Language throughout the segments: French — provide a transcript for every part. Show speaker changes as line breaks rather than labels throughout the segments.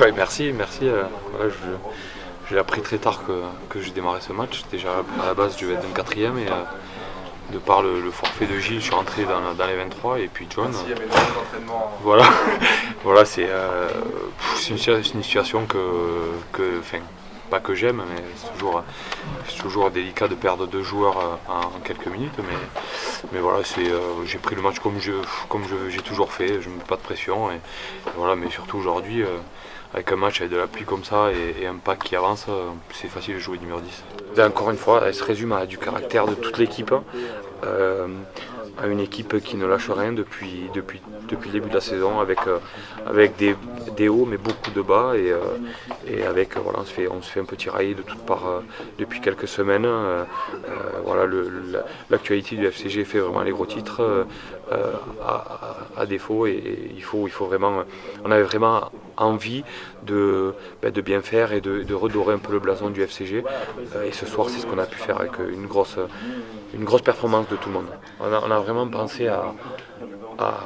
Ouais, merci. Voilà, j'ai appris très tard que j'ai démarré ce match. Déjà à la base je vais être un quatrième et de par le forfait de Gilles je suis rentré dans les 23 et puis John.
Il y avait beaucoup d'entraînement.
Voilà, voilà c'est une situation enfin, pas que j'aime, mais c'est toujours délicat de perdre deux joueurs en quelques minutes. Mais voilà, j'ai pris le match comme j'ai toujours fait, je ne mets pas de pression. Et voilà, mais surtout aujourd'hui, avec un match avec de la pluie comme ça et un pack qui avance, c'est facile de jouer numéro 10. Et encore une fois, elle se résume à du caractère de toute l'équipe. À une équipe qui ne lâche rien depuis le début de la saison, avec des hauts mais beaucoup de bas et avec voilà, on se fait un petit railler de toutes parts depuis quelques semaines. Voilà, l'actualité du FCG fait vraiment les gros titres à défaut et il faut vraiment, on avait vraiment envie de bien faire et de redorer un peu le blason du FCG et ce soir c'est ce qu'on a pu faire avec une grosse performance de tout le monde. On a vraiment pensé à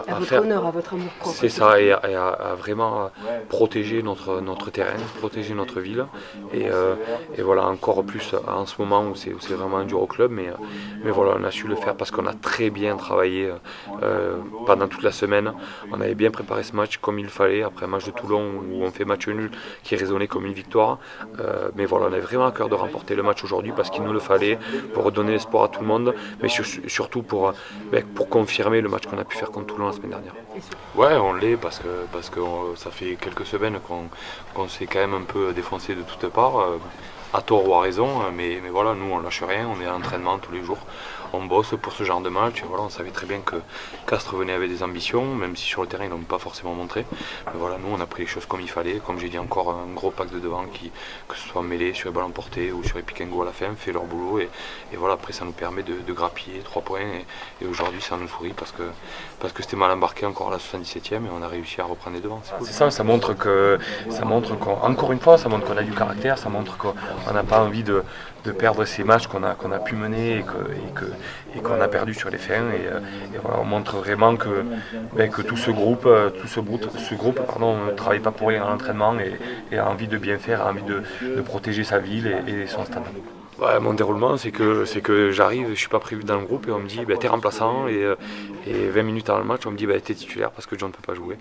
votre
faire
honneur, à votre amour propre.
c'est ça, et à vraiment protéger notre terrain, protéger notre ville et voilà, encore plus en ce moment où c'est vraiment dur au club, mais voilà, on a su le faire parce qu'on a très bien travaillé pendant toute la semaine. On avait bien préparé ce match comme il fallait après un match de Toulon où on fait match nul qui résonnait comme une victoire, mais voilà, on avait vraiment à cœur de remporter le match aujourd'hui parce qu'il nous le fallait pour redonner l'espoir à tout le monde, mais surtout pour confirmer le match qu'on a pu faire contre Toulon la semaine dernière. Ouais, on l'est parce que ça fait quelques semaines qu'on s'est quand même un peu défoncé de toutes parts, à tort ou à raison, mais voilà, nous on lâche rien, on est à l'entraînement tous les jours, on bosse pour ce genre de match, et voilà, on savait très bien que Castres venait avec des ambitions, même si sur le terrain ils n'ont pas forcément montré, mais voilà, nous on a pris les choses comme il fallait, comme j'ai dit encore, un gros pack de devant que ce soit mêlé sur les ballons portés ou sur les pick and go à la fin, fait leur boulot, et voilà, après ça nous permet de grappiller 3 points, et aujourd'hui ça nous sourit parce que c'était mal embarqué encore à la 77e et on a réussi à reprendre les devants. C'est ça, ça montre qu'encore une fois, ça montre qu'on a du caractère, ça montre qu'on n'a pas envie de perdre ces matchs qu'on a pu mener et qu'on a perdu sur les fins. Et voilà, on montre vraiment que tout ce groupe ne travaille pas pour rien à l'entraînement et a envie de bien faire, a envie de protéger sa ville et son stade. Ouais, mon déroulement, c'est que j'arrive, je suis pas prévu dans le groupe et on me dit t'es remplaçant et 20 minutes avant le match on me dit t'es titulaire parce que John ne peut pas jouer.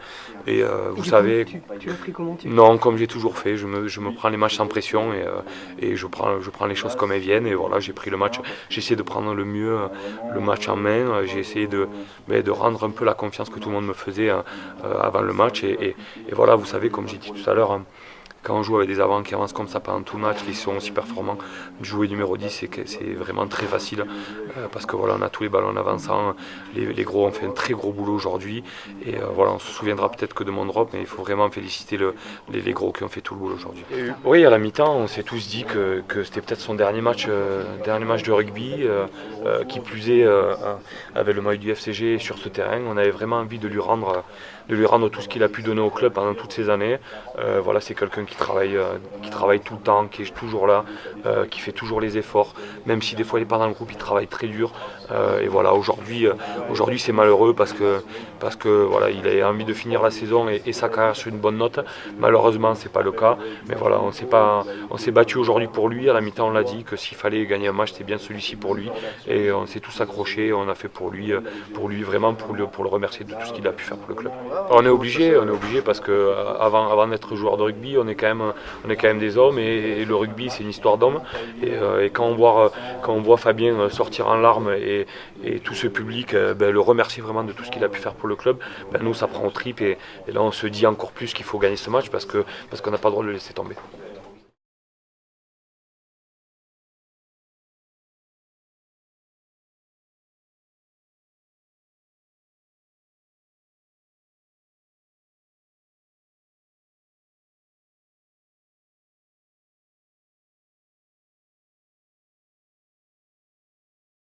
Et vous savez,
tu l'as pris comment?
Non, comme j'ai toujours fait, je me prends les matchs sans pression et je prends les choses comme elles viennent et voilà, j'ai pris le match, j'ai essayé de prendre le mieux le match en main, j'ai essayé de rendre un peu la confiance que tout le monde me faisait avant le match et voilà, vous savez, comme j'ai dit tout à l'heure, quand on joue avec des avants qui avancent comme ça pendant tout le match, qui sont aussi performants, jouer numéro 10 c'est vraiment très facile parce que voilà, on a tous les ballons en avançant, les gros ont fait un très gros boulot aujourd'hui et voilà, on se souviendra peut-être que de mon drop, mais il faut vraiment féliciter les gros qui ont fait tout le boulot aujourd'hui. Oui, à la mi-temps on s'est tous dit que c'était peut-être son dernier match de rugby, qui plus est avec le maillot du FCG sur ce terrain. On avait vraiment envie de lui rendre tout ce qu'il a pu donner au club pendant toutes ces années. Voilà, c'est quelqu'un qui travaille tout le temps, qui est toujours là, qui fait toujours les efforts, même si des fois il n'est pas dans le groupe, il travaille très dur. Et voilà, aujourd'hui c'est malheureux parce que voilà, il a envie de finir la saison et sa carrière sur une bonne note. Malheureusement c'est pas le cas, mais voilà, on s'est battu aujourd'hui pour lui. À la mi-temps on l'a dit que s'il fallait gagner un match c'était bien celui-ci pour lui et on s'est tous accrochés, on a fait pour lui vraiment pour le remercier de tout ce qu'il a pu faire pour le club. On est obligé parce que avant d'être joueur de rugby on est quand même des hommes et le rugby c'est une histoire d'hommes et quand on voit Fabien sortir en larmes et tout ce public le remercier vraiment de tout ce qu'il a pu faire pour le club, nous ça prend au trip et là on se dit encore plus qu'il faut gagner ce match parce qu'on n'a pas le droit de le laisser tomber.